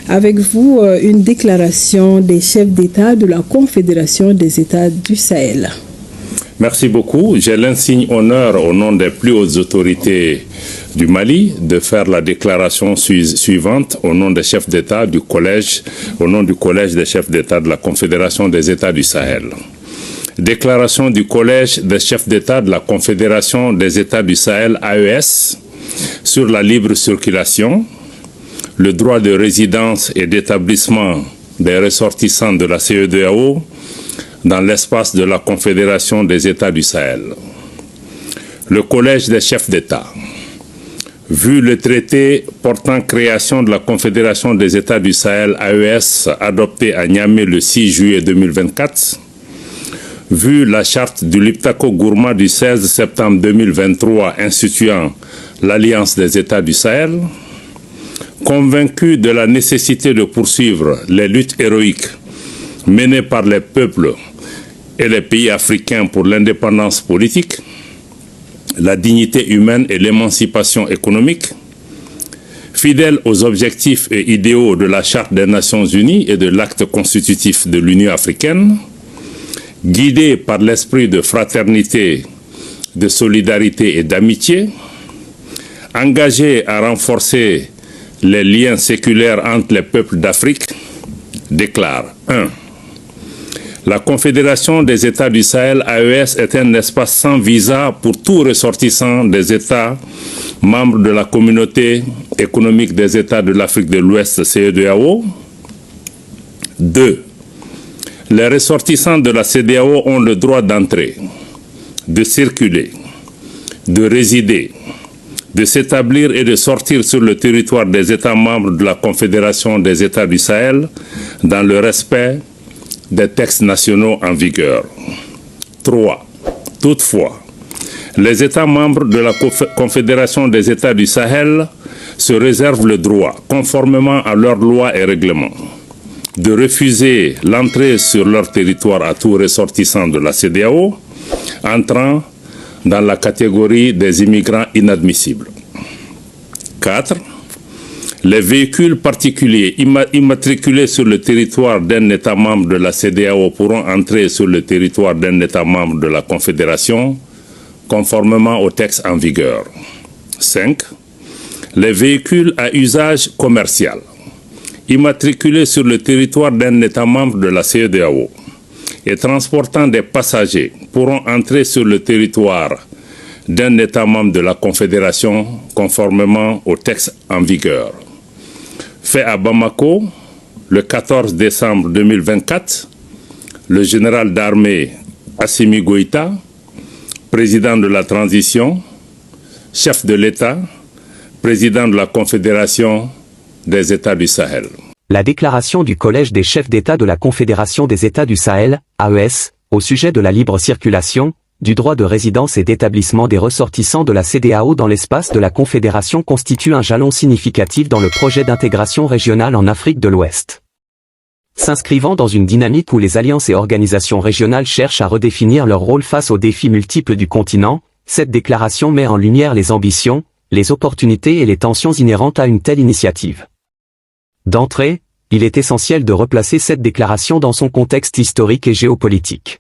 Avec vous, une déclaration des chefs d'État de la Confédération des États du Sahel. Merci beaucoup. J'ai l'insigne honneur, au nom des plus hautes autorités du Mali, de faire la déclaration suivante au nom des chefs d'État du collège, au nom du collège des chefs d'État de la Confédération des États du Sahel. Déclaration du collège des chefs d'État de la Confédération des États du Sahel, AES, sur la libre circulation, le droit de résidence et d'établissement des ressortissants de la CEDEAO dans l'espace de la Confédération des États du Sahel. Le Collège des chefs d'État, vu le traité portant création de la Confédération des États du Sahel AES adopté à Niamey le 6 juillet 2024, vu la charte du Liptako Gourma du 16 septembre 2023 instituant l'Alliance des États du Sahel, convaincu de la nécessité de poursuivre les luttes héroïques menées par les peuples et les pays africains pour l'indépendance politique, la dignité humaine et l'émancipation économique, fidèle aux objectifs et idéaux de la Charte des Nations Unies et de l'acte constitutif de l'Union africaine, guidé par l'esprit de fraternité, de solidarité et d'amitié, engagé à renforcer les liens séculaires entre les peuples d'Afrique, déclare 1. La Confédération des États du Sahel, AES, est un espace sans visa pour tout ressortissant des États membres de la Communauté économique des États de l'Afrique de l'Ouest, CEDEAO. 2. Les ressortissants de la CEDEAO ont le droit d'entrer, de circuler, de résider, de s'établir et de sortir sur le territoire des États membres de la Confédération des États du Sahel dans le respect des textes nationaux en vigueur. 3. Toutefois, les États membres de la Confédération des États du Sahel se réservent le droit, conformément à leurs lois et règlements, de refuser l'entrée sur leur territoire à tout ressortissant de la CEDEAO entrant dans la catégorie des immigrants inadmissibles. 4. Les véhicules particuliers immatriculés sur le territoire d'un État membre de la CEDEAO pourront entrer sur le territoire d'un État membre de la Confédération, conformément aux textes en vigueur. 5. Les véhicules à usage commercial, immatriculés sur le territoire d'un État membre de la CEDEAO et transportant des passagers pourront entrer sur le territoire d'un État membre de la Confédération, conformément aux textes en vigueur. Fait à Bamako, le 14 décembre 2024, le général d'armée Assimi Goïta, président de la transition, chef de l'État, président de la Confédération des États du Sahel. La déclaration du Collège des chefs d'État de la Confédération des États du Sahel, AES, au sujet de la libre circulation, du droit de résidence et d'établissement des ressortissants de la CEDEAO dans l'espace de la Confédération constitue un jalon significatif dans le projet d'intégration régionale en Afrique de l'Ouest. S'inscrivant dans une dynamique où les alliances et organisations régionales cherchent à redéfinir leur rôle face aux défis multiples du continent, cette déclaration met en lumière les ambitions, les opportunités et les tensions inhérentes à une telle initiative. D'entrée, il est essentiel de replacer cette déclaration dans son contexte historique et géopolitique.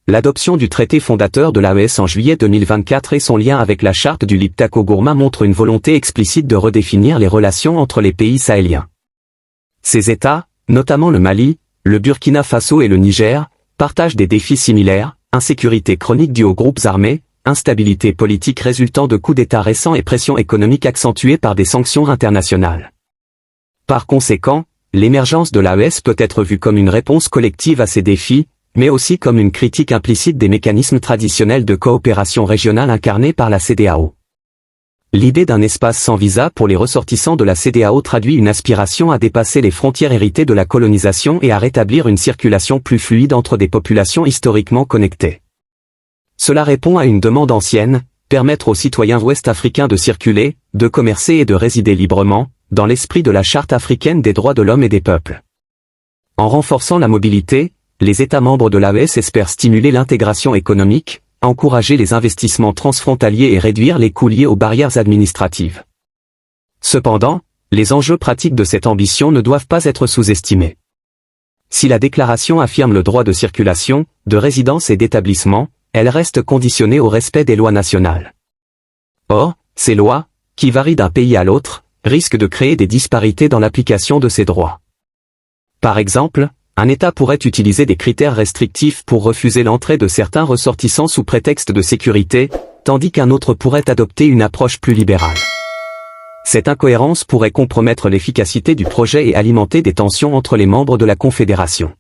L'adoption du traité fondateur de l'AES en juillet 2024 et son lien avec la charte du Liptako Gourma montrent une volonté explicite de redéfinir les relations entre les pays sahéliens. Ces États, notamment le Mali, le Burkina Faso et le Niger, partagent des défis similaires, insécurité chronique due aux groupes armés, instabilité politique résultant de coups d'État récents et pression économique accentuée par des sanctions internationales. Par conséquent, l'émergence de l'AES peut être vue comme une réponse collective à ces défis, mais aussi comme une critique implicite des mécanismes traditionnels de coopération régionale incarnés par la CEDEAO. L'idée d'un espace sans visa pour les ressortissants de la CEDEAO traduit une aspiration à dépasser les frontières héritées de la colonisation et à rétablir une circulation plus fluide entre des populations historiquement connectées. Cela répond à une demande ancienne, permettre aux citoyens ouest-africains de circuler, de commercer et de résider librement, dans l'esprit de la Charte africaine des droits de l'homme et des peuples. En renforçant la mobilité, les États membres de l'AES espèrent stimuler l'intégration économique, encourager les investissements transfrontaliers et réduire les coûts liés aux barrières administratives. Cependant, Les enjeux pratiques de cette ambition ne doivent pas être sous-estimés. Si la déclaration affirme le droit de circulation, de résidence et d'établissement, elle reste conditionnée au respect des lois nationales. Or, ces lois, qui varient d'un pays à l'autre, risquent de créer des disparités dans l'application de ces droits. Par exemple, un État pourrait utiliser des critères restrictifs pour refuser l'entrée de certains ressortissants sous prétexte de sécurité, tandis qu'un autre pourrait adopter une approche plus libérale. Cette incohérence pourrait compromettre l'efficacité du projet et alimenter des tensions entre les membres de la Confédération.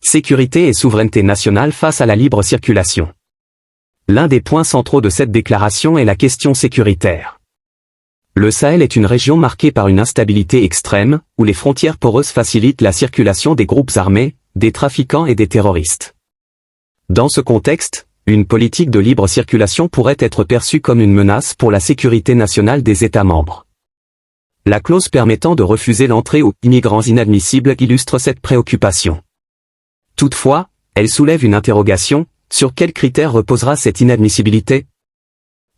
Sécurité et souveraineté nationale face à la libre circulation. L'un des points centraux de cette déclaration est la question sécuritaire. Le Sahel est une région marquée par une instabilité extrême, où les frontières poreuses facilitent la circulation des groupes armés, des trafiquants et des terroristes. Dans ce contexte, une politique de libre circulation pourrait être perçue comme une menace pour la sécurité nationale des États membres. La clause permettant de refuser l'entrée aux immigrants inadmissibles illustre cette préoccupation. Toutefois, elle soulève une interrogation, sur quels critères reposera cette inadmissibilité ?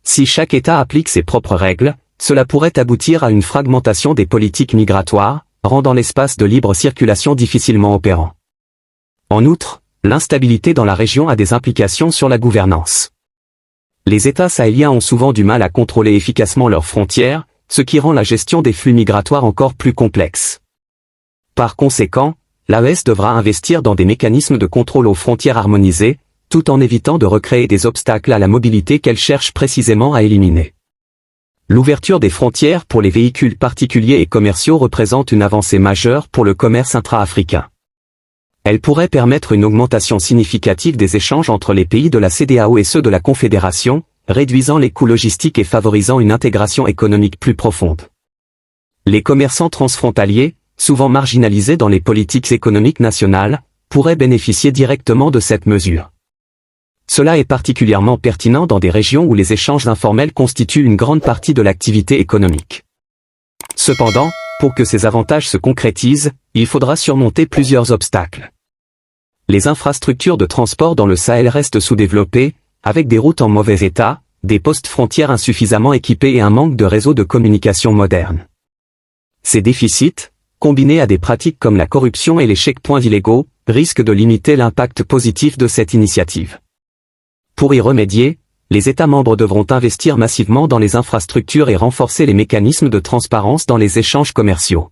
Si chaque État applique ses propres règles, cela pourrait aboutir à une fragmentation des politiques migratoires, rendant l'espace de libre circulation difficilement opérant. En outre, l'instabilité dans la région a des implications sur la gouvernance. Les États sahéliens ont souvent du mal à contrôler efficacement leurs frontières, ce qui rend la gestion des flux migratoires encore plus complexe. Par conséquent, l'AES devra investir dans des mécanismes de contrôle aux frontières harmonisés, tout en évitant de recréer des obstacles à la mobilité qu'elle cherche précisément à éliminer. L'ouverture des frontières pour les véhicules particuliers et commerciaux représente une avancée majeure pour le commerce intra-africain. Elle pourrait permettre une augmentation significative des échanges entre les pays de la CEDEAO et ceux de la Confédération, réduisant les coûts logistiques et favorisant une intégration économique plus profonde. Les commerçants transfrontaliers, souvent marginalisés dans les politiques économiques nationales, pourraient bénéficier directement de cette mesure. Cela est particulièrement pertinent dans des régions où les échanges informels constituent une grande partie de l'activité économique. Cependant, pour que ces avantages se concrétisent, il faudra surmonter plusieurs obstacles. Les infrastructures de transport dans le Sahel restent sous-développées, avec des routes en mauvais état, des postes frontières insuffisamment équipés et un manque de réseaux de communication modernes. Ces déficits, combinés à des pratiques comme la corruption et les checkpoints illégaux, risquent de limiter l'impact positif de cette initiative. Pour y remédier, les États membres devront investir massivement dans les infrastructures et renforcer les mécanismes de transparence dans les échanges commerciaux.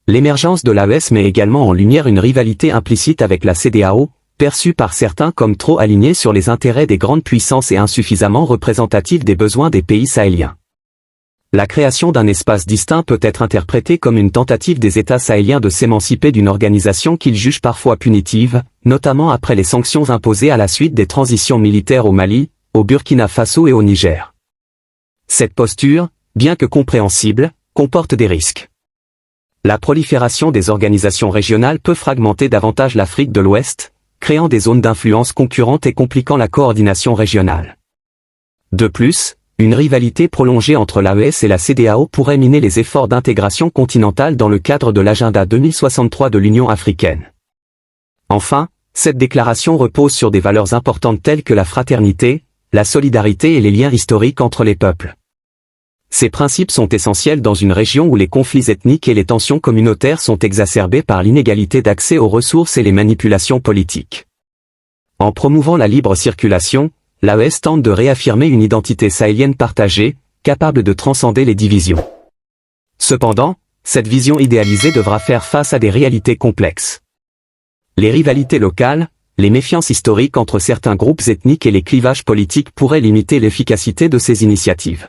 L'émergence de l'AES met également en lumière une rivalité implicite avec la CEDEAO, perçue par certains comme trop alignée sur les intérêts des grandes puissances et insuffisamment représentative des besoins des pays sahéliens. La création d'un espace distinct peut être interprétée comme une tentative des États sahéliens de s'émanciper d'une organisation qu'ils jugent parfois punitive, notamment après les sanctions imposées à la suite des transitions militaires au Mali, au Burkina Faso et au Niger. Cette posture, bien que compréhensible, comporte des risques. La prolifération des organisations régionales peut fragmenter davantage l'Afrique de l'Ouest, créant des zones d'influence concurrentes et compliquant la coordination régionale. De plus, une rivalité prolongée entre l'AES et la CEDEAO pourrait miner les efforts d'intégration continentale dans le cadre de l'agenda 2063 de l'Union africaine. Enfin, cette déclaration repose sur des valeurs importantes telles que la fraternité, la solidarité et les liens historiques entre les peuples. Ces principes sont essentiels dans une région où les conflits ethniques et les tensions communautaires sont exacerbés par l'inégalité d'accès aux ressources et les manipulations politiques. En promouvant la libre circulation, l'AES tente de réaffirmer une identité sahélienne partagée, capable de transcender les divisions. Cependant, cette vision idéalisée devra faire face à des réalités complexes. Les rivalités locales, les méfiances historiques entre certains groupes ethniques et les clivages politiques pourraient limiter l'efficacité de ces initiatives.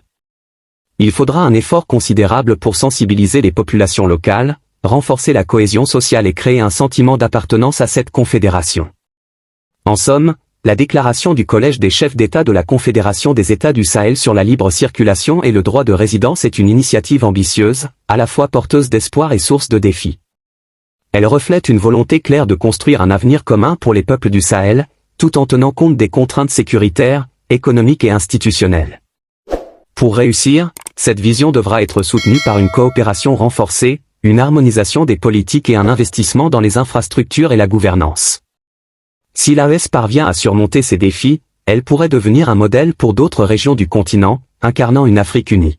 Il faudra un effort considérable pour sensibiliser les populations locales, renforcer la cohésion sociale et créer un sentiment d'appartenance à cette confédération. En somme, la déclaration du Collège des chefs d'État de la Confédération des États du Sahel sur la libre circulation et le droit de résidence est une initiative ambitieuse, à la fois porteuse d'espoir et source de défis. Elle reflète une volonté claire de construire un avenir commun pour les peuples du Sahel, tout en tenant compte des contraintes sécuritaires, économiques et institutionnelles. Pour réussir, cette vision devra être soutenue par une coopération renforcée, une harmonisation des politiques et un investissement dans les infrastructures et la gouvernance. Si l'AES parvient à surmonter ces défis, elle pourrait devenir un modèle pour d'autres régions du continent, incarnant une Afrique unie.